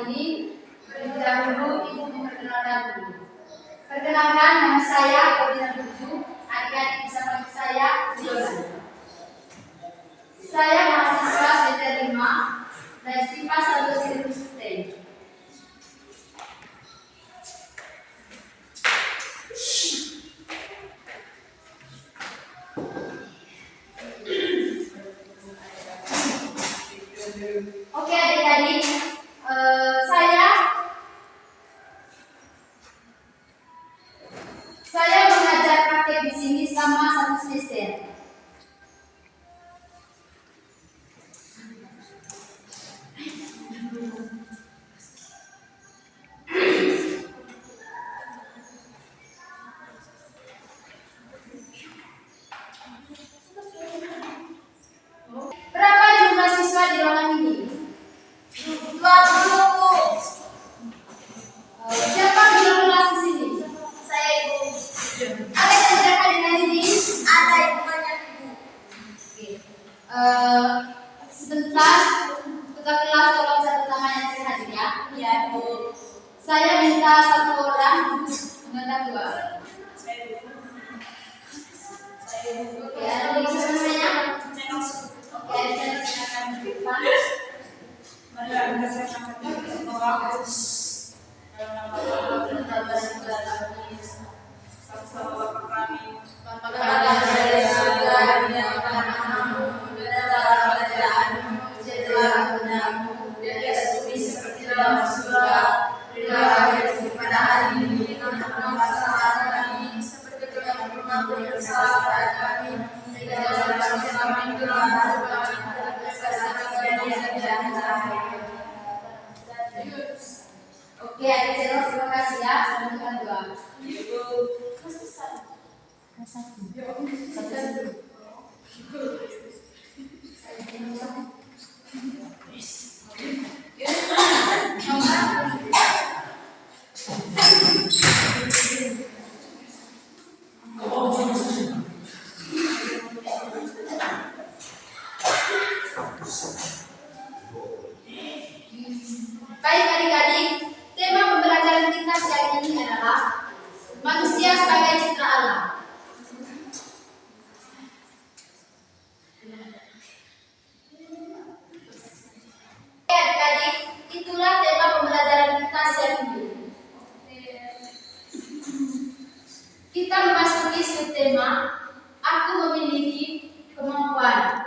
ini, terlebih dahulu Ibu memperkenalkan dulu. Perkenalkan, nama saya Kodina Tuju. Adik-adik bisa panggil saya Josi. Saya mahasiswa semester 5 dan IPA 1 Silvus Stem. Oke adik-adik, saya mengajar praktek di sini selama 1 semester. Berapa jumlah siswa di ruangan ini? 20. Siapa yang belum kelas di sini? Saya Ibu. Ada yang tidak hadir di sini? Ada Ibu, banyak Ibu. Oke. Sebentar, ketua kelas tolong satu tangan yang terhadir ya. Ya Bu. Saya minta satu orang menghadap dua. Oke, ada yang bisa namanya? Oke, ada yang silakan ke depan. Oke, adik Zero, terima kasih ya. Selamat doa. Baik adik-adik, tema pembelajaran kita siang ini adalah manusia sebagai citra Allah. Oke adik-adik, itulah tema pembelajaran kita siang ini. Kita memasuki subtema, aku memiliki kemampuan.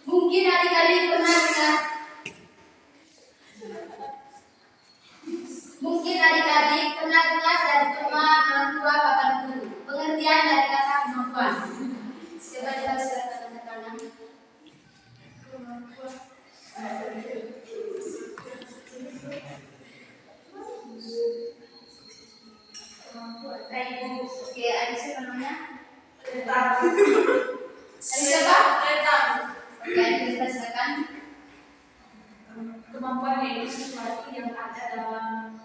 Mungkin adik-adik pernah dengar pernah dengar dari teman, orang tua, bahkan guru. Pengertian dari kata kemampuan. Coba jelas tanda tangan. Oke, ada siapa namanya? Ada siapa? Oke, kita silakan. Kemampuan yaitu sesuatu yang ada dalam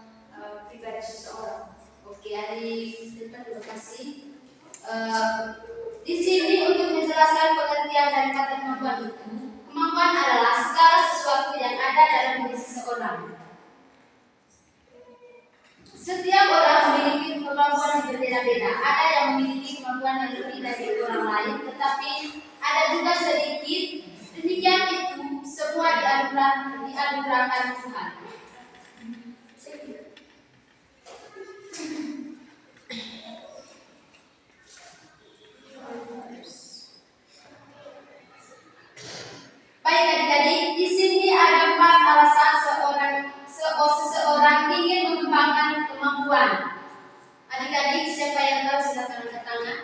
pribadi seseorang. Oke, Adik, terima kasih. Di sini untuk menjelaskan pengertian dari kata kemampuan itu, kemampuan adalah segala sesuatu yang ada dalam diri seseorang. Setiap orang memiliki kemampuan yang berbeda-beda. Ada yang memiliki kemampuan yang lebih dari orang lain, tetapi ada juga sedikit. Demikian itu semua dianugerahkan Tuhan. Baik adik-adik, di sini ada 4 alasan seseorang ingin mengembangkan kemampuan. Adik-adik, siapa yang tahu silakan angkat tangan.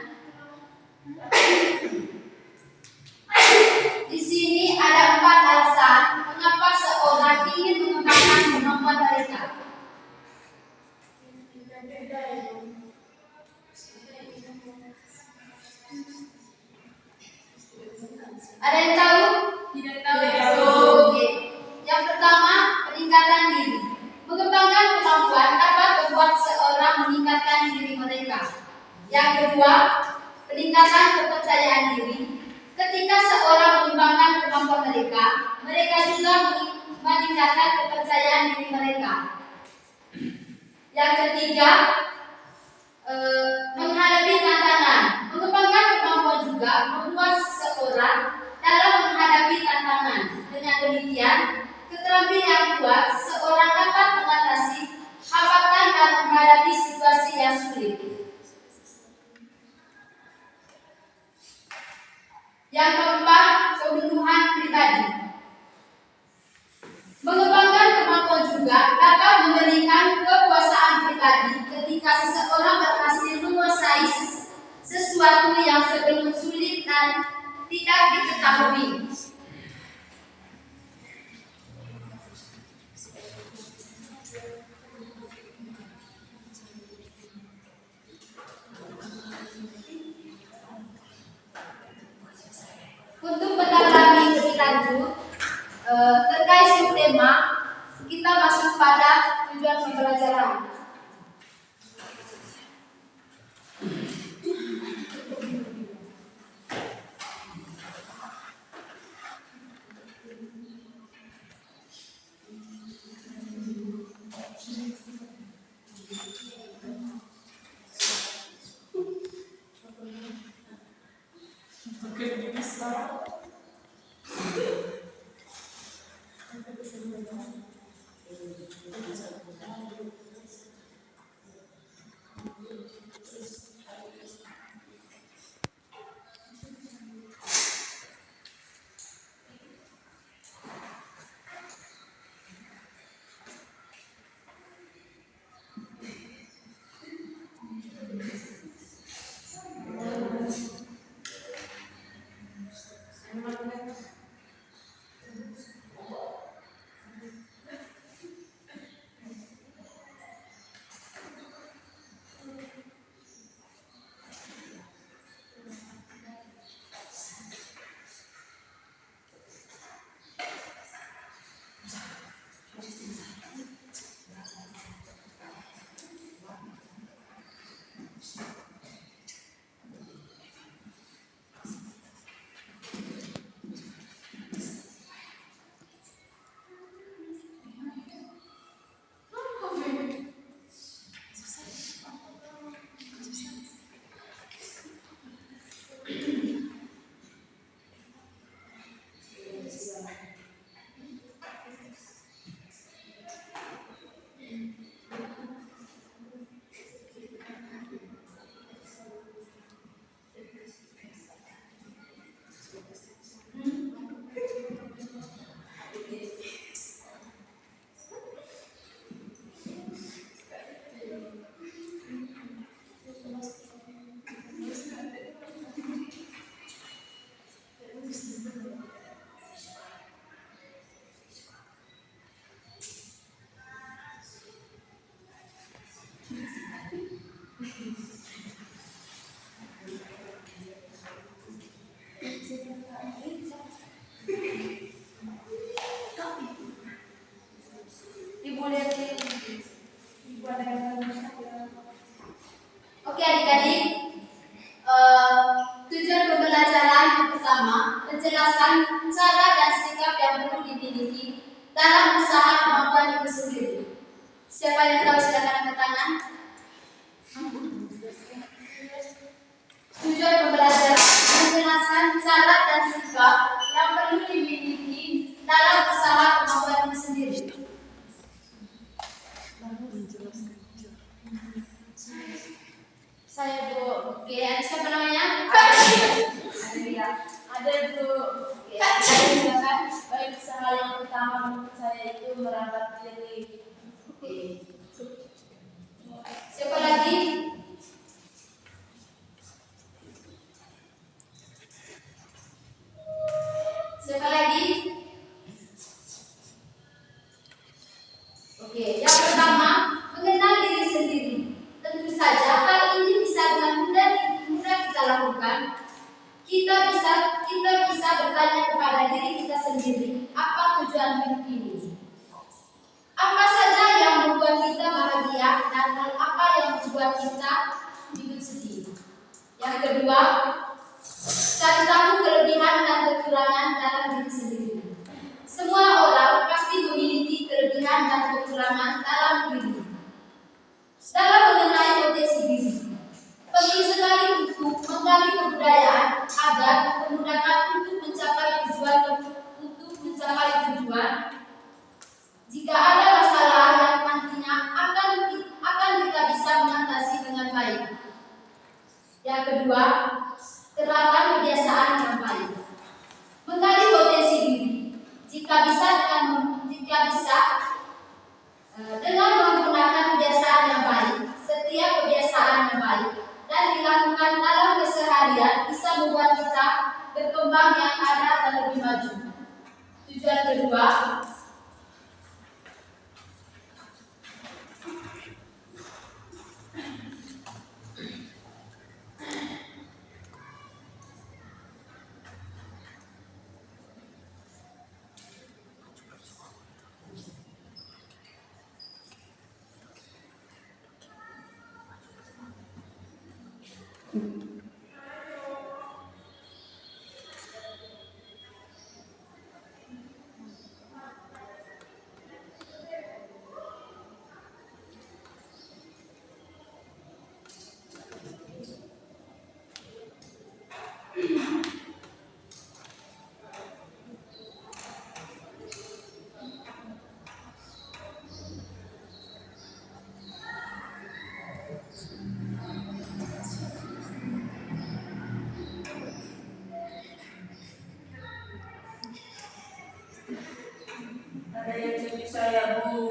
Di sini ada 4 alasan mengapa seorang ingin mengembangkan kemampuan mereka. Ada yang tahu? Tidak tahu. Oke. Yang pertama, peningkatan diri. Mengembangkan kemampuan dapat membuat seorang meningkatkan diri mereka. Yang kedua, peningkatan kepercayaan diri. Ketika seorang mengembangkan kemampuan mereka, mereka juga meningkatkan kepercayaan diri mereka. Yang ketiga, menghadapi tantangan. Mengembangkan kemampuan juga membuat seseorang dalam menghadapi tantangan. Dengan demikian, keterampilan yang kuat, seseorang dapat mengatasi hambatan dan menghadapi situasi yang sulit. Yang keempat, pemenuhan pribadi. Mengembangkan kemampuan juga dapat memberikan kepuasan pribadi ketika seseorang berhasil menguasai sesuatu yang sebelum sulit dan tidak diketahui. Untuk mendalami lebih lanjut terkait subtema, kita masuk pada tujuan pembelajaran. Siapa yang tahu silakan angkat tangan. Tujuan pembelajaran menjelaskan cara dan sikap yang perlu dimiliki dalam usaha kemampuan sendiri. Saya Bu. Oke, siapa namanya? Ada Bu. Oke, Silakan. Baik, usaha yang pertama menurut saya itu merawat diri. oke. Siapa lagi? Siapa lagi? Oke, yang pertama, mengenal diri sendiri. Tentu saja hal ini bisa dengan mudah kita lakukan. Kita bisa bertanya kepada diri kita sendiri, apa tujuan hidup ini? Apa saja yang membuat kita bahagia dan hal apa yang membuat kita hidup sedih? Yang kedua, cari tahu kelebihan dan kekurangan dalam diri sendiri. Semua orang pasti memiliki kelebihan dan kekurangan dalam diri. Dalam mengenai potensi diri, penting sekali untuk menggali kebudayaan agar memudahkan untuk mencapai tujuan. Jika ada masalah yang nantinya akan kita bisa mengatasi dengan baik. Yang kedua, terapkan kebiasaan yang baik. Menggali potensi diri. Jika bisa dengan menggunakan kebiasaan yang baik, setiap kebiasaan yang baik dan dilakukan dalam keseharian bisa membuat kita berkembang yang ada dan lebih maju. Tujuan kedua, Ada yang curi saya Bu.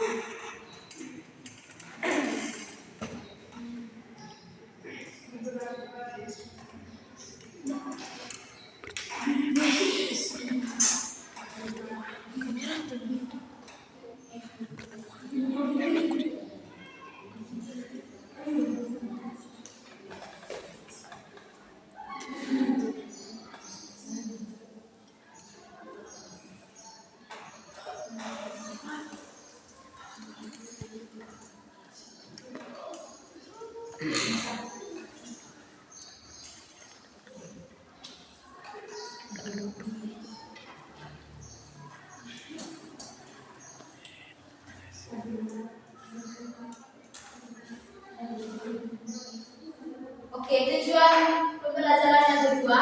oke, tujuan pembelajaran yang kedua,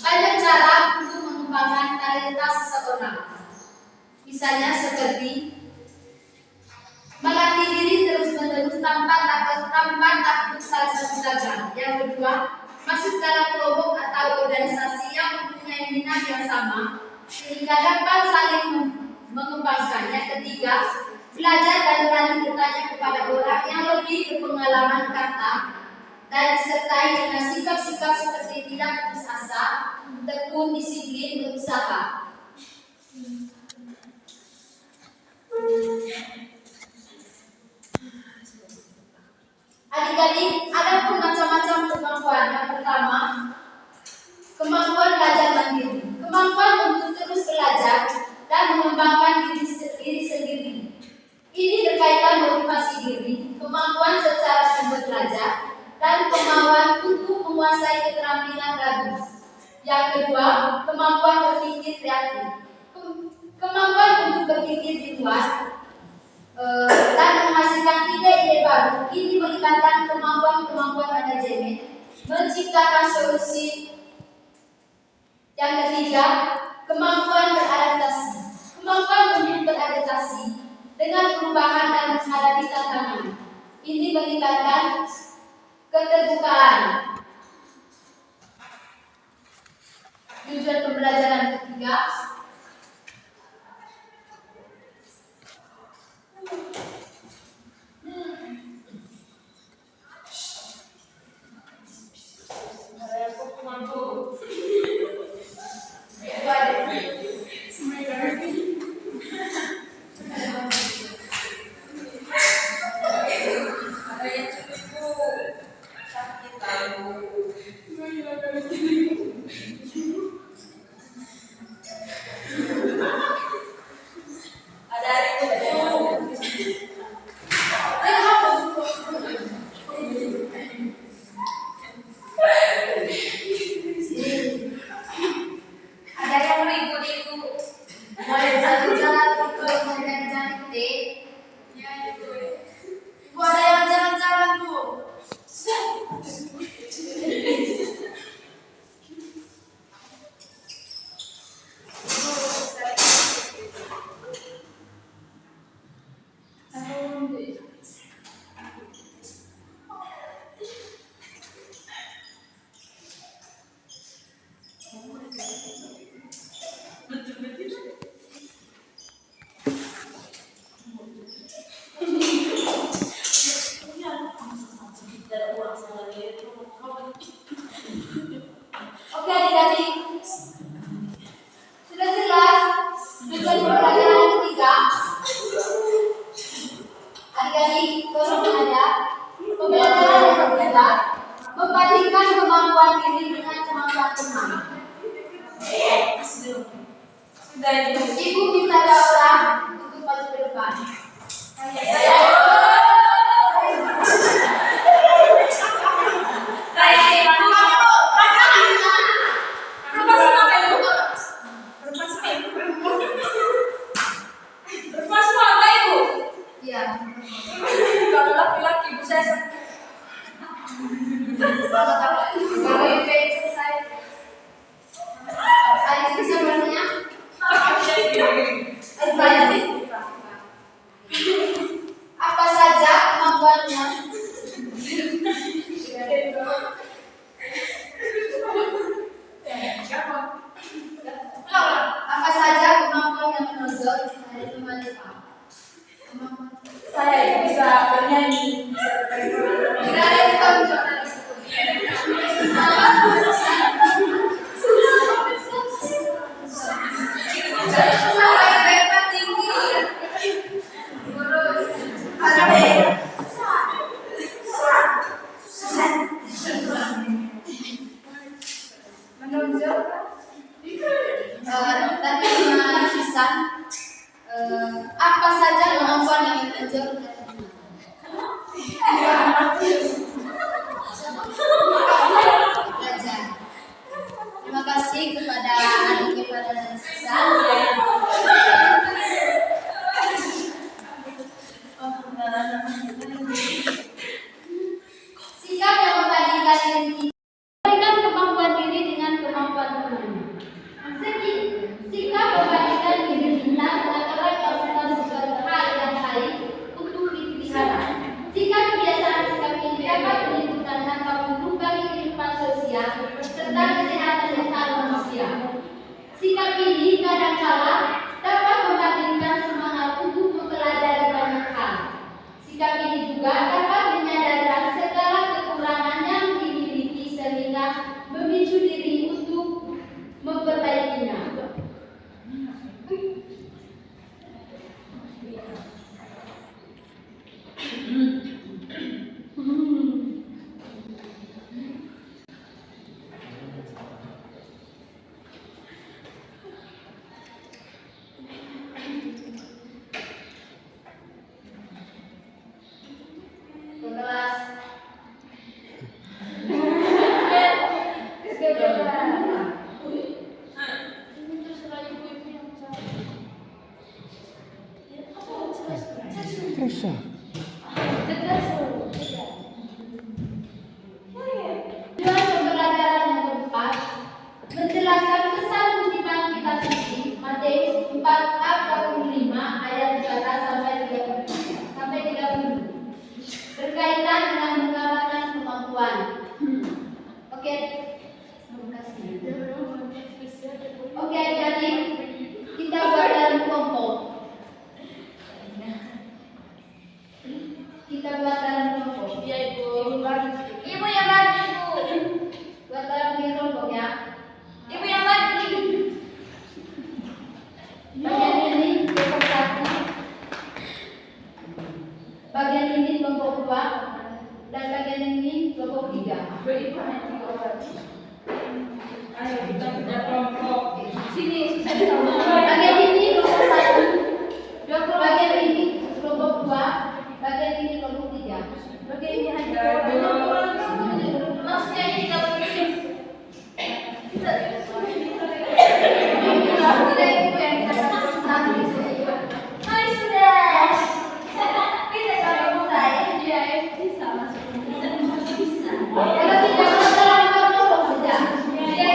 banyak cara untuk mengembangkan talenta seseorang. Misalnya seperti melatih diri terus-menerus tanpa takut salah satu gagal. Yang kedua, masuk dalam kelompok atau organisasi yang mempunyai minat yang sama sehingga dapat saling mengembangkan. Yang ketiga, belajar dan berani bertanya kepada orang yang lebih berpengalaman kata dan disertai dengan sikap-sikap seperti tidak putus asa, tekun, disiplin, berusaha. Adik-adik, ada pun macam-macam kemampuan. Yang pertama, kemampuan belajar mandiri. Kemampuan untuk terus belajar dan mengembangkan diri sendiri. Ini berkaitan motivasi diri, kemampuan secara sumber belajar, dan kemauan untuk menguasai keterampilan baru. Yang kedua, kemampuan berpikir kreatif. Kemampuan untuk berpikir di luar dan menghasilkan ide-ide baru. Ini melibatkan kemampuan manajemen, menciptakan solusi. Yang ketiga, kemampuan beradaptasi. Kemampuan beradaptasi dengan perubahan dan menghadapi tantangan. Ini melibatkan keterbukaan. Tujuan pembelajaran ketiga, Ada yang ribut itu. mulai jalan-jalan ke jalan titik. Ibu ada yang jalan-jalan tuh. Oke adik-adik, sudah jelas tujuan pembelajaran ketiga. Adik-adik, tolong menghadap. Pembelajaran yang ketiga membandingkan kemampuan diri dengan kemampuan teman. Sudah itu. Ibu minta orang untuk maju ke depan. Iya. Kalau laki-laki ibu saya Kalau IP selesai. Adik bisa bertanya? Apa saja kemampuannya? Apa saja kemampuan yang menonjol dari teman Jepang? saya bisa bernyanyi. Tidak ada yang tahu jawaban. Tadi pesan apa saja kemampuan yang menonjol dari teman. Belajar. Terima kasih kepada adik kepada Nisa. Sikap yang membandingkan diri membandingkan kemampuan diri dengan kemampuan teman. Sikap membandingkan diri kita dengan orang yang sudah sesuatu hal yang baik untuk dipelihara. Jika kebiasaan sikap ini dapat menimbulkan dampak buruk bagi kehidupan sosial serta kesehatan mental manusia. Sikap ini kadangkala dapat membangkitkan semangat untuk mempelajari banyak hal. Sikap ini juga dapat menyadarkan segala kekurangan yang dimiliki sehingga memicu diri untuk memperbaikinya. Ibu yang bagi, Bu. Buat bagi kelompok ya. Ibu yang bagi. Bagian ini kelompok 1. Bagian ini kelompok 2. Dan bagian ini kelompok 3. Ayo kita punya kelompok. Sini. Bagian ini kelompok 1. Bagian ini kelompok 2. Bagian ini kelompok 3. Bagian ini hanya maksudnya ini kalau Kalau tidak dalam kelompok saja. Oke,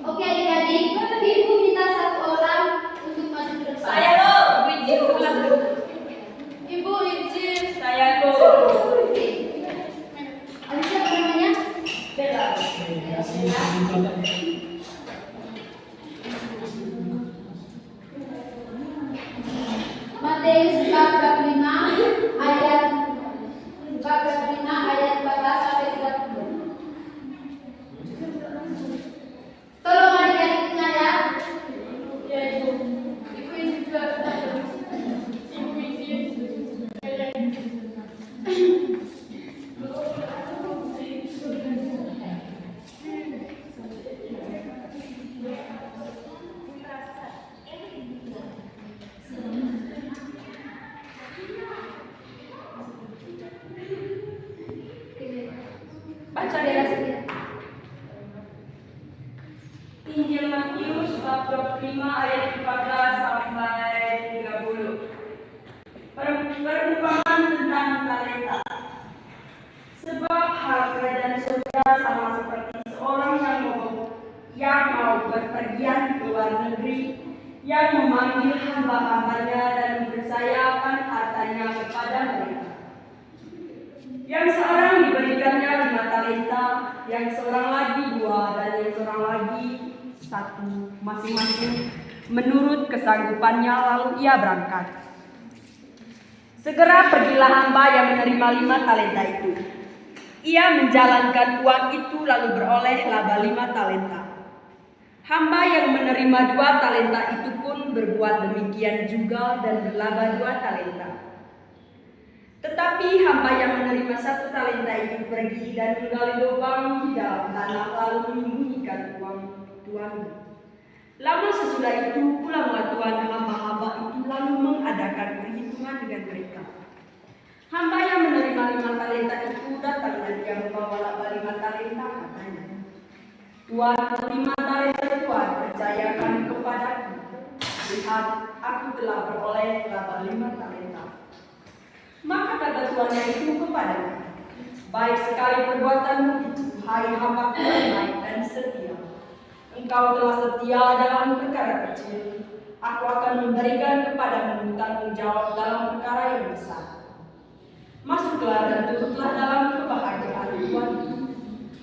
Oke adik-adik, ibu minta 1 orang untuk maju ke depan. saya lo, izin pulang. Ibu izin. Saya lo. Ada siapa namanya? Bella. Matius 45 ayat 14 sampai 30. Tolong adik-adik dengar ya. Ya ibu. Ibu izin juga. Ibu izin. Baca deh. Injil Matius bab 25 ayat 14 sampai 30. Perumpamaan tentang talenta. Sebab hal kerajaan surga sama seperti seorang yang mau berpergian ke luar negeri, yang memanggil hamba-hambanya dan mempercayakan hartanya kepada mereka. Yang seorang diberikannya 5 talenta, yang seorang lagi 2, dan yang seorang lagi 1, masing-masing menurut kesanggupannya, lalu ia berangkat. Segera pergilah hamba yang menerima 5 talenta itu. Ia menjalankan uang itu lalu beroleh laba 5 talenta. Hamba yang menerima 2 talenta itu pun berbuat demikian juga dan berlaba 2 talenta. Tetapi hamba yang menerima 1 talenta itu pergi dan menggali lubang di dalam tanah lalu menyembunyikan uang tuannya. Lama sesudah itu pulanglah tuan hamba-hamba itu lalu mengadakan perhitungan dengan mereka. Hamba yang menerima 5 talenta itu datang dan dia membawa laba 5 talenta, katanya, Tuan, 5 talenta Tuan percayakan kepadaku. Lihat, aku telah beroleh laba 5 talenta. Maka kata tuannya itu kepadanya, baik sekali perbuatanmu itu, hai hamba-Ku yang baik dan setia. Engkau telah setia dalam perkara kecil, aku akan memberikan kepadamu tanggung jawab dalam perkara yang besar. Masuklah dan turutlah dalam kebahagiaan Tuhan.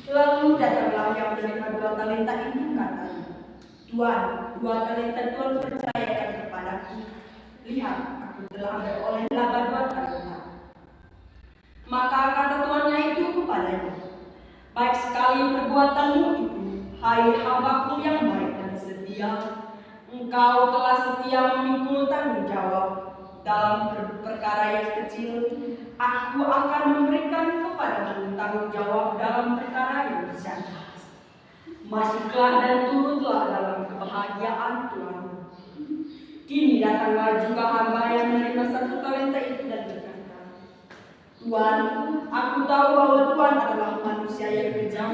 Lalu datanglah yang menerima 2 talenta itu, katanya, Tuan, 2 talenta Tuhan percayakan kepadaku. Lihat, aku telah beroleh laba 2 talenta. Maka kata tuannya itu kepadanya, baik sekali perbuatanmu itu, hai hamba-Ku yang baik dan setia. Engkau telah setia memikul tanggung jawab dalam perkara yang kecil. Aku akan memberikan kepadamu tanggung jawab dalam perkara yang besar. Masuklah dan turutlah dalam kebahagiaan Tuhan. Kini datanglah juga hamba yang menerima 1 talenta itu dan berkata, Tuan, aku tahu bahwa Tuhan adalah manusia manusia yang kejam,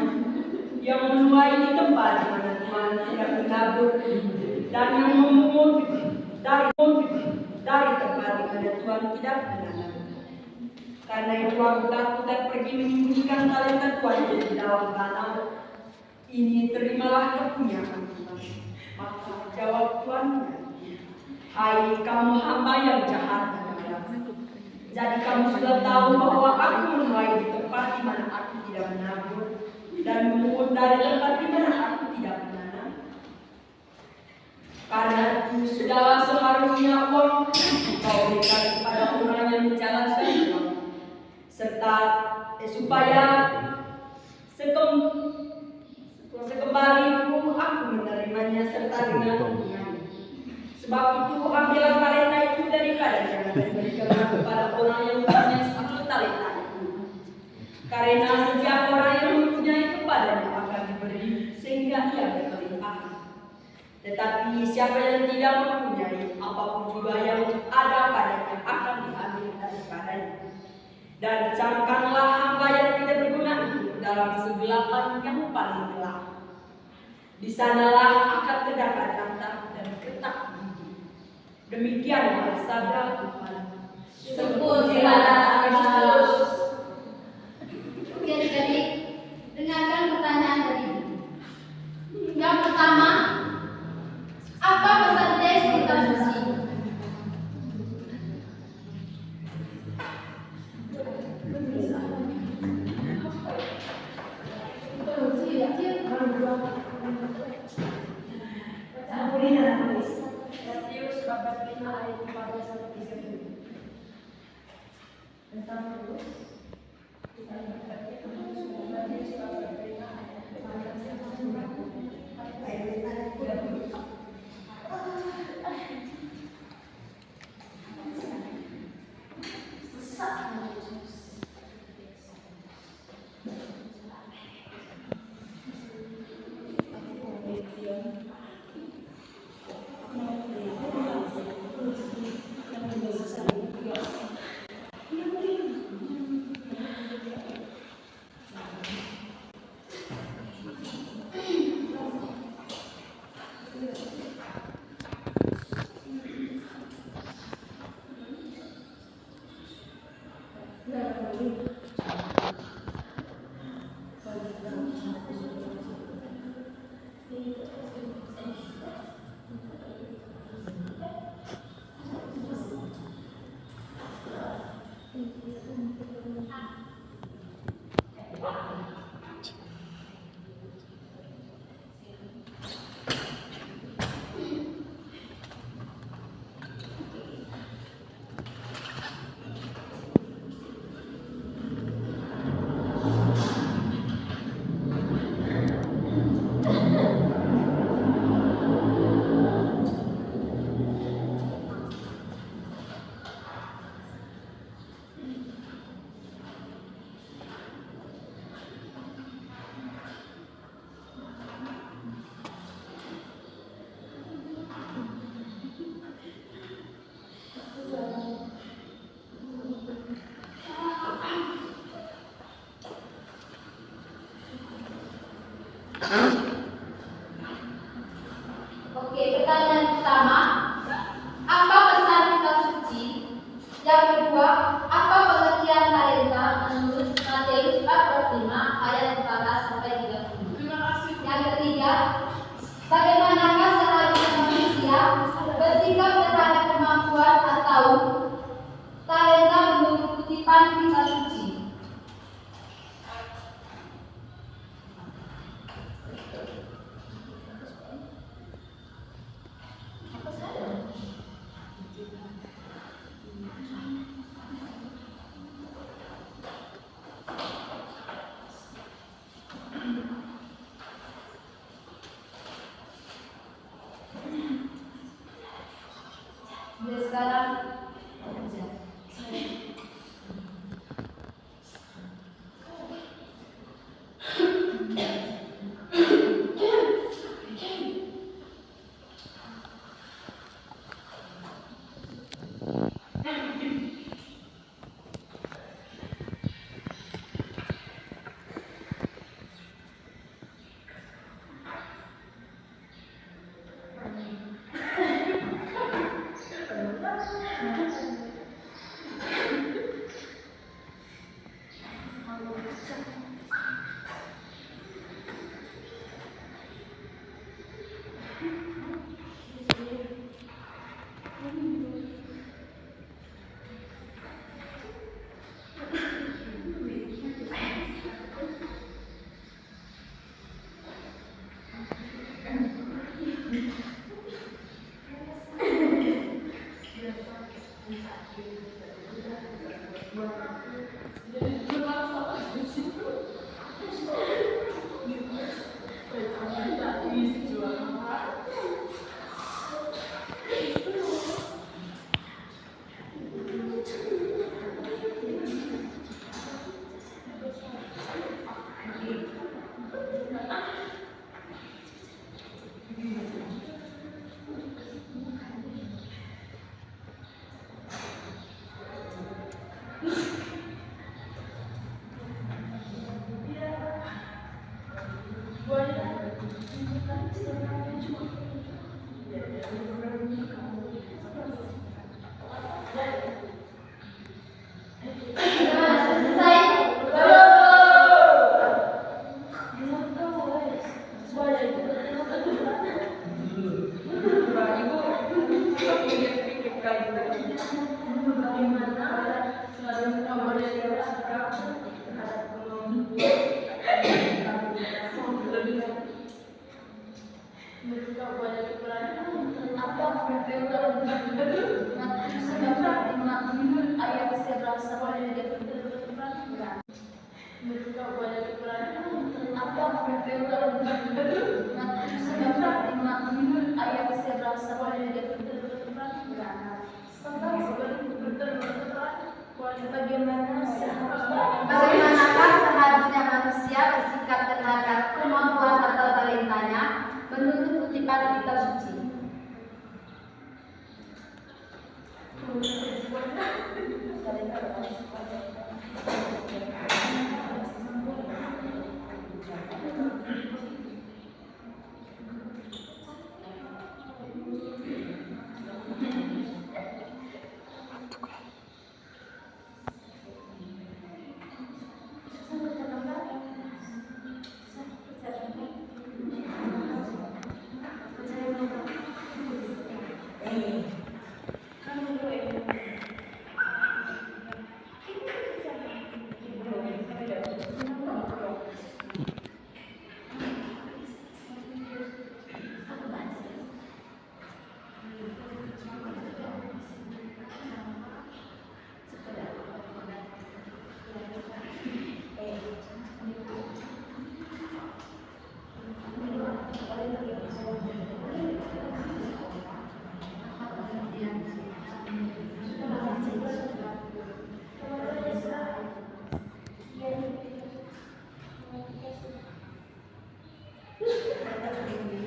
yang menuai di tempat di mana Tuhan tidak menabur, dan yang memungut dari tempat di mana Tuhan tidak menanam. Karena itu aku takut dan pergi menyembunyikan talenta Tuhan di dalam tanah. Ini terimalah kepunyaan Tuhan. Maka jawab Tuhan, hai kamu hamba yang jahat dan keras. Jadi kamu sudah tahu bahwa aku menuai di tempat di mana aku tidak menabur, dan memungut dari tempat di mana aku tidak menanam. Karena itu sudahlah seharusnya uang kau berikan kepada orang yang menjalankan uang, serta supaya sekembaliku aku menerimanya serta dengan kepunyaan. Sebab itu ambillah talenta itu daripadanya dan berikanlah kepada orang yang mempunyai 1 talenta itu. Karena setiap orang yang mempunyai kepadanya akan diberi sehingga ia berkelimpahan. Tetapi siapa yang tidak mempunyai, apapun juga yang ada padanya akan diambil daripadanya. Dan camkanlah hamba yang tidak berguna itu dalam segelapan yang paling gelap. Di sanalah akan terdapat rantang dan ketak gigi. Demikianlah sabda Tuhan. Terpujilah Kristus. Oke adik-adik, dengarkan pertanyaan tadi. Yang pertama, apa pesan teks kitab suci? Matius bab 5 ayat 14 sampai 30. Tentang terus kita lihat Matius bab 5 ayat 14 sampai ayat 30. Oke, pertanyaan pertama, apa pesan kitab suci? Yang kedua, apa pengertian talenta menurut Matius bab 5 ayat 14 sampai 30? Yang ketiga, bagaimanakah seharusnya manusia bersikap terhadap kemampuan atau talenta menurut kutipan kitab suci? Bagaimanakah seharusnya manusia bersikap terhadap kemampuan atau talentanya menurut kutipan kitab suci?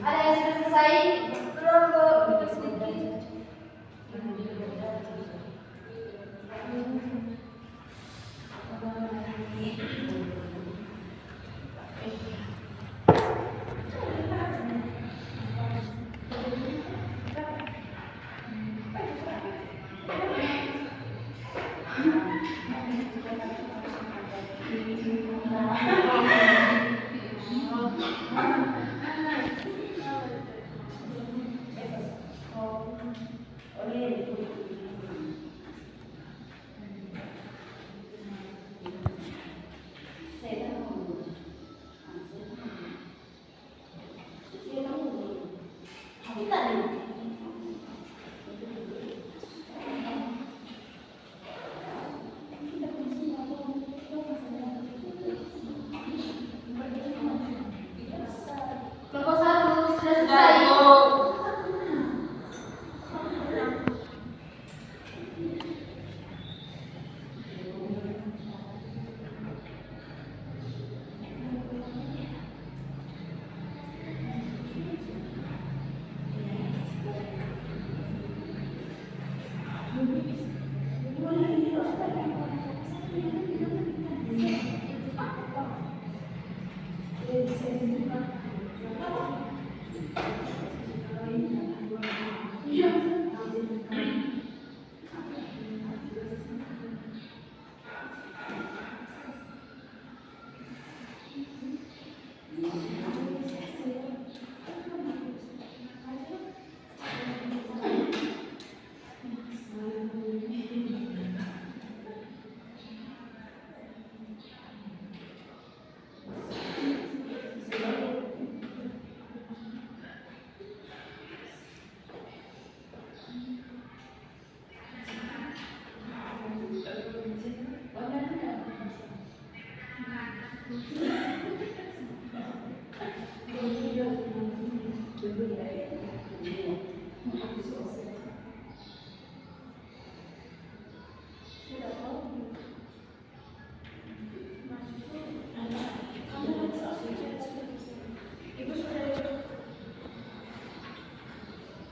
Ada yang sudah selesai? Belum, Bu. Kelompok 1 sudah selesai.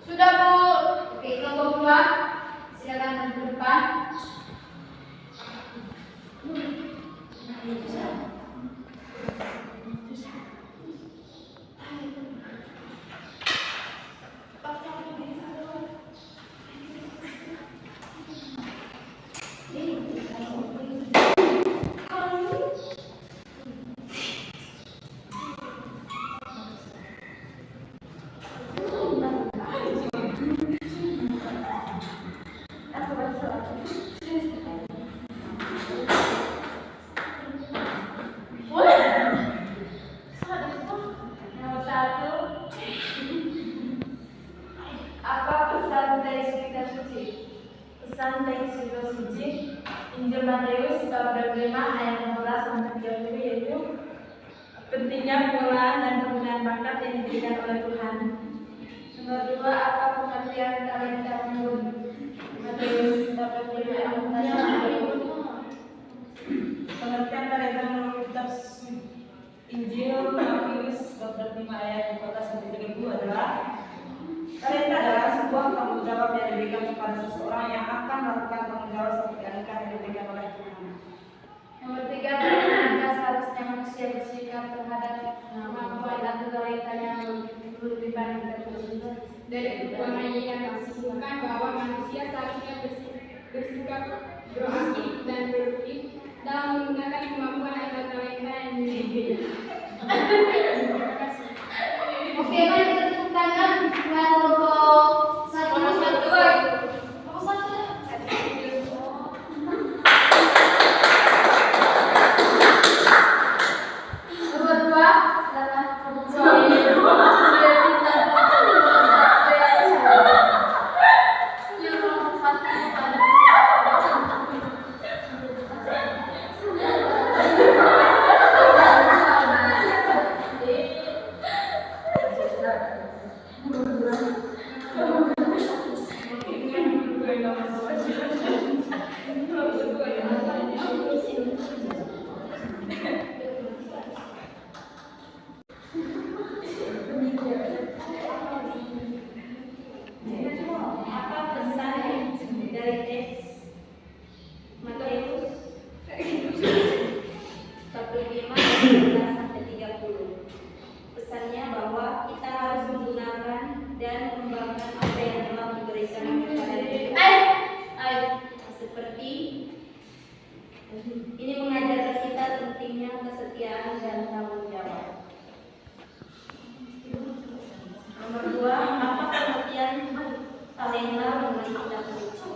Sudah, Bu. Oke, kelompok 2 silakan maju ke depan. pentingnya pengelolaan dan penggunaan bakat yang diberikan oleh Tuhan. Nomor 2, apa pengertian talenta pembun? Matius 45 ayat 1. Pengertian talenta menurut kitab Injil Matius 45 ayat 14-30 adalah talenta adalah sebuah tanggung jawab yang diberikan kepada seseorang yang akan melakukan tanggung jawab seperti anugerah yang diberikan oleh Tuhan. Nomor 3, bagaimana seharusnya manusia bersikap terhadap kemampuan atau talentanya dibandingkan tersebut. Dari ketuaan ayat yang disebutkan bahwa manusia seharusnya bersikap proaktif dan produktif dalam menggunakan kemampuan atau talenta yang dimilikinya. Oke, mari kita tepuk tangan buat kelompok 1. Nomor 2 adalah Apa pesan dari teks Matius 45-30? Pesannya bahwa kita harus menggunakan dan mengembangkan apa yang telah diberikan kepada kita. Seperti ini mengajarkan kita pentingnya kesetiaan dan tanggung jawab. Nomor 2, apa pengertian talenta menurut kitab suci?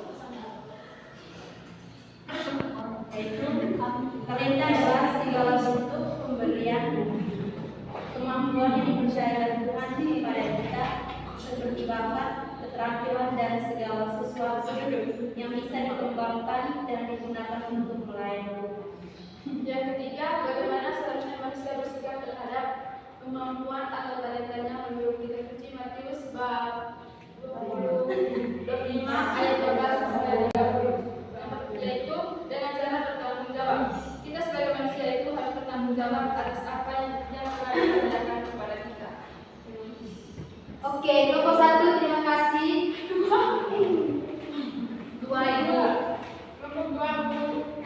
Yaitu talenta adalah segala bentuk pemberian kemampuan yang dipercayakan Tuhan kepada kita seperti bakat, keterampilan dan segala sesuatu yang bisa dikembangkan dan digunakan untuk melayani. Yang ketiga, bagaimana seharusnya manusia bersikap terhadap kemampuan atau talentanya menurut kitab suci Matius bab 25 ayat 12-30, yaitu dengan cara bertanggung jawab. Kita sebagai manusia itu harus bertanggung jawab atas apa yang telah dikerjakan kepada kita. Oke, kelompok 1 terima kasih. 2 itu. Kelompok 2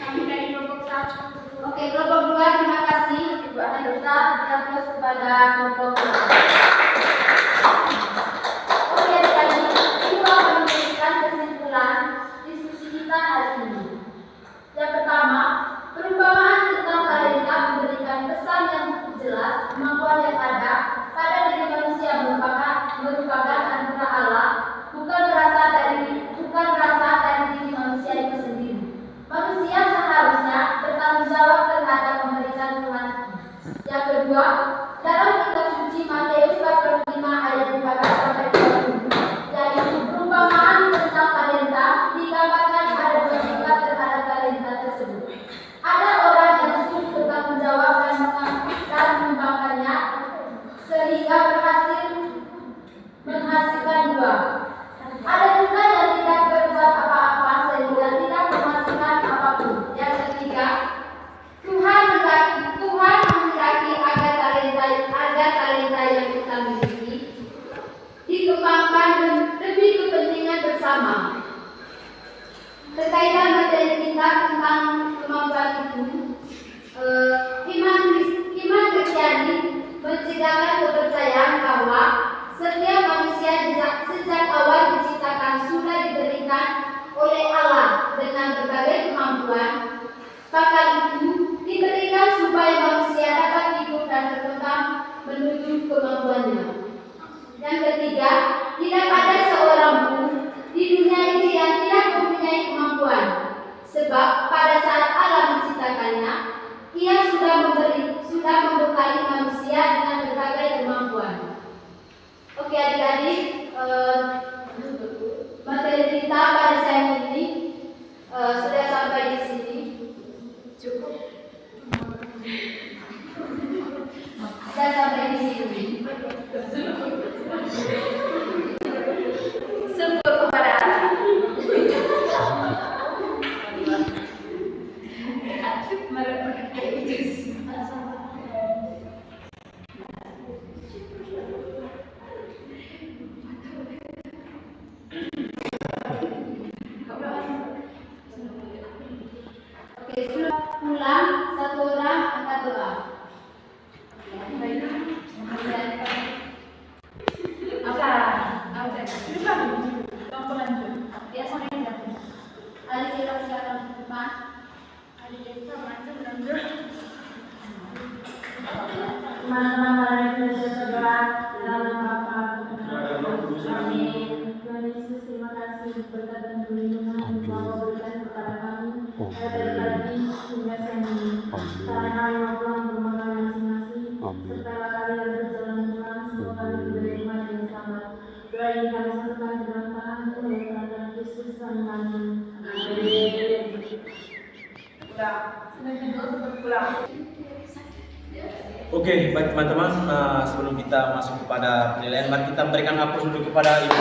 kami dari kelompok 1. Oke, kelompok 2 terima kasih. Doa kita terus kepada kelompok 2. Oke, tadi kita memberikan kesimpulan diskusi kita hari ini. Yang pertama, perumpamaan tentang talenta memberikan pesan yang cukup jelas kemampuan yang ada pada diri manusia merupakan anugerah Allah, bukan berasal dari diri manusia itu sendiri. Manusia seharusnya bertanggung jawab terhadap pemberian Tuhan. Yang kedua, dalam kitab suci Matius 45 ayat 14-20, yaitu perumpamaan tentang talenta, digambarkan ada dua sifat terhadap talenta tersebut. Ada orang yang sungguh bertanggung jawab dan mengembangkannya sehingga berhasil menghasilkan buah. Ada juga yang tidak berbuat apa-apa sehingga tidak menghasilkan apapun. Yang ketiga, Tuhan menghendaki agar talenta yang kita miliki dikembangkan demi kepentingan bersama. Berkaitan materi kita tentang kemampuan itu, iman Kristiani mencegahkan kepercayaan bahwa setiap manusia sejak awal diciptakan sudah diberikan oleh Allah dengan berbagai kemampuan. Bakat itu diberikan supaya manusia dapat hidup dan berkembang menuju kemampuannya. Yang ketiga, tidak ada seorang pun di dunia ini yang tidak mempunyai kemampuan, sebab pada saat Allah menciptakannya, Ia sudah membekali manusia dengan berbagai kemampuan. Oke, adik-adik. Saya sampai di sini. Syukur kepada Allah. Oke, sudah pulang, satu orang angkat doa. Ali kita silakan depan. Teman-teman mari kita berdoa dalam Bapa Amin. Tuhan Yesus, terima kasih berkat dan perlindungan yang Engkau berikan kepada kami dari pagi hingga siang ini. Sekarang kami mau pulang ke rumah kami masing-masing. Setelah kami yang berjalan pulang, semoga kami diberi iman dan selamat. Doa ini kami satukan di dalam tangan-Mu oleh kerajaan Kristus Tuhan kami. Amin. Oke, baik teman-teman, sebelum kita masuk kepada penilaian, mari kita berikan aplaus dulu kepada Ibu.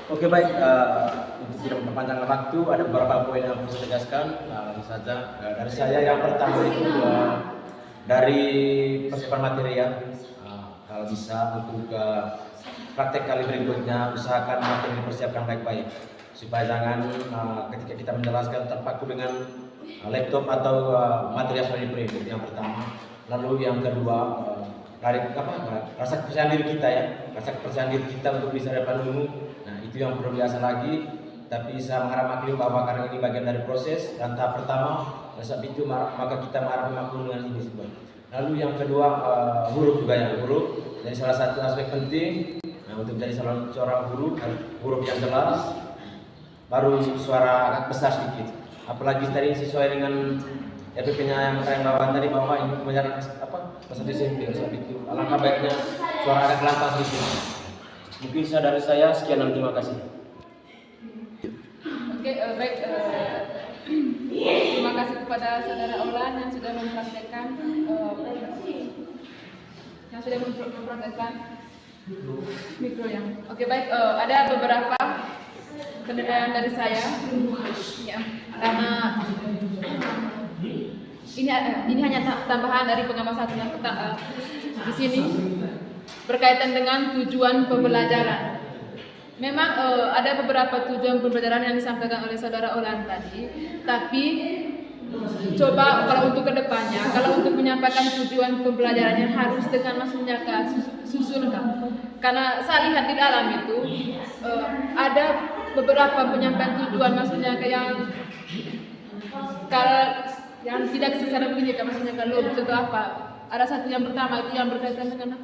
Oke, baik, untuk tidak memperpanjang waktu, ada beberapa poin yang harus saya tegaskan. Langsung saja dari saya. Yang pertama itu dari persiapan material, kalau bisa untuk praktek kali berikutnya usahakan materi dipersiapkan baik-baik supaya jangan ketika kita menjelaskan terpaku dengan laptop atau materi yang sudah di-print. Yang pertama. Lalu yang kedua, rasa kepercayaan diri kita ya, rasa kepercayaan diri kita untuk bisa depan umum. Nah, itu yang perlu biasa lagi. Tapi saya mengharap maklum bahwa karena ini bagian dari proses dan tahap pertama, sebab itu maka kita mengharap maklum dengan ini semua. Lalu yang kedua, huruf juga ya, huruf. Jadi salah satu aspek penting. Nah, untuk menjadi seorang guru harus huruf yang jelas, baru suara agak besar sedikit. Apalagi tadi sesuai dengan EPP-nya yang bawah tadi, bahwa ini kebanyakan pesan SMP. Sebab itu alangkah baiknya suara agak lantang sedikit. Mungkin dari saya sekian dan terima kasih. Oke, baik. Terima kasih kepada saudara Olan yang sudah mempraktekkan mikro yang. Oke, baik. Ada beberapa penilaian dari saya. Ya, karena ini hanya tambahan dari pengamat satu yang di sini berkaitan dengan tujuan pembelajaran. Memang ada beberapa tujuan pembelajaran yang disampaikan oleh saudara Olan tadi, tapi coba kalau untuk kedepannya, kalau untuk menyampaikan tujuan pembelajarannya harus dengan maksudnya susunkan. Karena saya lihat di dalam itu ada beberapa penyampaian tujuan maksudnya yang kalau yang tidak secara begini, maksudnya kalau itu apa? Ada satu yang pertama itu yang berkaitan dengan